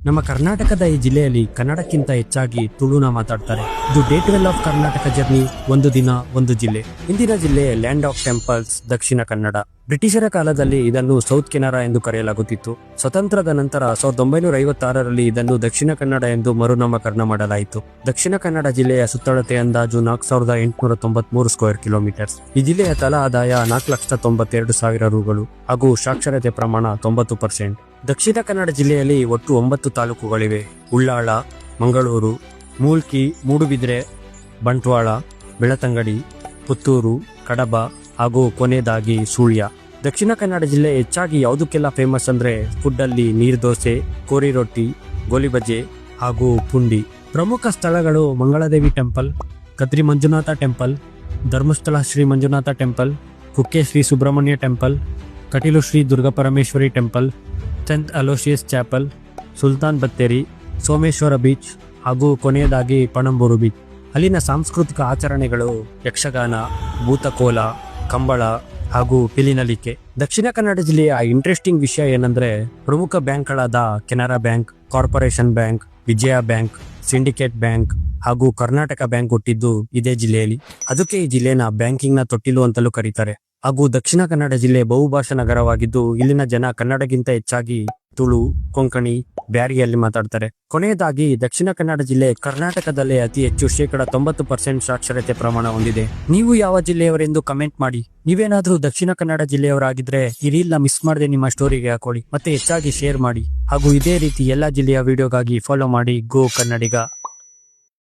ನಮ್ಮ ಕರ್ನಾಟಕದ ಈ ಜಿಲ್ಲೆಯಲ್ಲಿ ಕನ್ನಡಕ್ಕಿಂತ ಹೆಚ್ಚಾಗಿ ತುಳುನ ಮಾತಾಡ್ತಾರೆ. ಇದು ಡೇ 12 ಆಫ್ ಕರ್ನಾಟಕ ಜರ್ನಿ, ಒಂದು ದಿನ ಒಂದು ಜಿಲ್ಲೆ. ಇಂದಿನ ಜಿಲ್ಲೆ land of temples, Dakshina Kannada. ಬ್ರಿಟಿಷರ ಕಾಲದಲ್ಲಿ ಇದನ್ನು ಸೌತ್ ಕೆನರಾ ಎಂದು ಕರೆಯಲಾಗುತ್ತಿತ್ತು. ಸ್ವತಂತ್ರದ ನಂತರ 1956ರಲ್ಲಿ ಇದನ್ನು ದಕ್ಷಿಣ ಕನ್ನಡ ಎಂದು ಮರುನಾಮಕರಣ ಮಾಡಲಾಯಿತು. ದಕ್ಷಿಣ ಕನ್ನಡ ಜಿಲ್ಲೆಯ ಸುತ್ತಳತೆ ಅಂದಾಜು 4893 ಸ್ಕ್ವೇರ್ ಕಿಲೋಮೀಟರ್ಸ್. ಈ ಜಿಲ್ಲೆಯ ತಲಾ ಆದಾಯ 4,92,000 ರೂಗಳು ಹಾಗೂ ಸಾಕ್ಷರತೆ ಪ್ರಮಾಣ 90%. ದಕ್ಷಿಣ ಕನ್ನಡ ಜಿಲ್ಲೆಯಲ್ಲಿ ಒಟ್ಟು 9 ತಾಲೂಕುಗಳಿವೆ. ಉಳ್ಳಾಳ, ಮಂಗಳೂರು, ಮೂಲ್ಕಿ, ಮೂಡುಬಿದ್ರೆ, ಬಂಟ್ವಾಳ, ಬೆಳತಂಗಡಿ, ಪುತ್ತೂರು, ಕಡಬ ಹಾಗೂ ಕೊನೆಯದಾಗಿ ಸುಳ್ಯ. ದಕ್ಷಿಣ ಕನ್ನಡ ಜಿಲ್ಲೆ ಹೆಚ್ಚಾಗಿ ಯಾವುದಕ್ಕೆಲ್ಲ ಫೇಮಸ್ ಅಂದ್ರೆ ಫುಡ್ ಅಲ್ಲಿ ನೀರ್ದೋಸೆ, ಕೋರಿ ರೊಟ್ಟಿ, ಗೋಲಿಬಜೆ ಹಾಗೂ ಪುಂಡಿ. ಪ್ರಮುಖ ಸ್ಥಳಗಳು Mangaladevi temple, Kadri Manjunatha temple, Dharmasthala Shri Manjunatha temple, Kukke Shri Subrahmanya temple, Kateel Shri Durgaparameshwari temple, Saint Aloysius chapel, Sultan Battery, Someshwara beach ಹಾಗೂ ಕೊನೆಯದಾಗಿ ಪಣಂಬೂರು ಬೀಚ್. ಅಲ್ಲಿನ ಸಾಂಸ್ಕೃತಿಕ ಆಚರಣೆಗಳು ಯಕ್ಷಗಾನ, ಭೂತಕೋಲ, ಕಂಬಳ ಹಾಗೂ ಪಿಲಿನಲಿಕೆ. ದಕ್ಷಿಣ ಕನ್ನಡ ಜಿಲ್ಲೆಯ ಇಂಟ್ರೆಸ್ಟಿಂಗ್ ವಿಷಯ ಏನಂದ್ರೆ ಪ್ರಮುಖ ಬ್ಯಾಂಕ್ಗಳಾದ ಕೆನರಾ ಬ್ಯಾಂಕ್, ಕಾರ್ಪೊರೇಷನ್ ಬ್ಯಾಂಕ್, ವಿಜಯ ಬ್ಯಾಂಕ್, ಸಿಂಡಿಕೇಟ್ ಬ್ಯಾಂಕ್ ಹಾಗೂ ಕರ್ನಾಟಕ ಬ್ಯಾಂಕ್ ಹುಟ್ಟಿದ್ದು ಇದೇ ಜಿಲ್ಲೆಯಲ್ಲಿ. ಅದಕ್ಕೆ ಈ ಜಿಲ್ಲೆನ ಬ್ಯಾಂಕಿಂಗ್ ನ ತೊಟ್ಟಿಲು ಅಂತಲೂ ಕರೀತಾರೆ. ಹಾಗೂ ದಕ್ಷಿಣ ಕನ್ನಡ ಜಿಲ್ಲೆ ಬಹುಭಾಷಾ ನಗರವಾಗಿದ್ದು ಇಲ್ಲಿನ ಜನ ಕನ್ನಡಕ್ಕಿಂತ ಹೆಚ್ಚಾಗಿ ತುಳು, ಕೊಂಕಣಿ, ಬ್ಯಾರಿಯಲ್ಲಿ ಮಾತಾಡ್ತಾರೆ. ಕೊನೆಯದಾಗಿ ದಕ್ಷಿಣ ಕನ್ನಡ ಜಿಲ್ಲೆ ಕರ್ನಾಟಕದಲ್ಲೇ ಅತಿ ಹೆಚ್ಚು 90% ಸಾಕ್ಷರತೆ ಪ್ರಮಾಣ ಹೊಂದಿದೆ. ನೀವು ಯಾವ ಜಿಲ್ಲೆಯವರೆಂದು ಕಮೆಂಟ್ ಮಾಡಿ. ನೀವೇನಾದ್ರೂ ದಕ್ಷಿಣ ಕನ್ನಡ ಜಿಲ್ಲೆಯವರಾಗಿದ್ರೆ ಈ ರೀಲ್ ನ ಮಿಸ್ ಮಾಡದೆ ನಿಮ್ಮ ಸ್ಟೋರಿಗೆ ಹಾಕೊಳ್ಳಿ ಮತ್ತೆ ಹೆಚ್ಚಾಗಿ ಶೇರ್ ಮಾಡಿ. ಹಾಗೂ ಇದೇ ರೀತಿ ಎಲ್ಲಾ ಜಿಲ್ಲೆಯ ವಿಡಿಯೋಗಾಗಿ ಫಾಲೋ ಮಾಡಿ ಗೋ ಕನ್ನಡಿಗ.